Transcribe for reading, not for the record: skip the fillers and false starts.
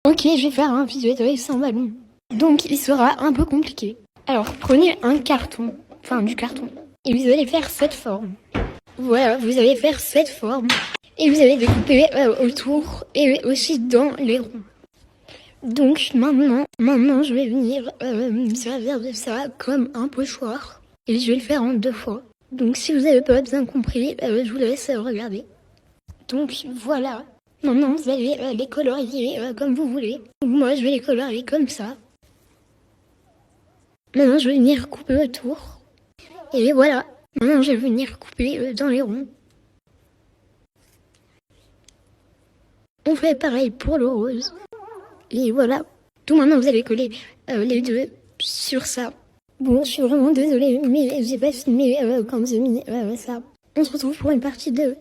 Ok, je vais faire un visuel sans ballon. Donc il sera un peu compliqué. Alors prenez un carton, enfin du carton, et vous allez faire cette forme. Voilà, vous allez faire cette forme. Et vous allez découper autour et aussi dans les ronds. Donc maintenant je vais venir me servir de ça comme un pochoir. Et je vais le faire en 2 fois. Donc si vous n'avez pas bien compris, je vous laisse regarder. Donc voilà. Maintenant vous allez les colorier comme vous voulez. Moi je vais les colorier comme ça. Maintenant je vais venir couper autour. Et voilà. Maintenant je vais venir couper dans les ronds. On fait pareil pour le rose. Et voilà. Tout maintenant vous allez coller les deux sur ça. Bon, je suis vraiment désolée, mais j'ai pas filmé quand j'ai mis ça. On se retrouve pour une partie 2.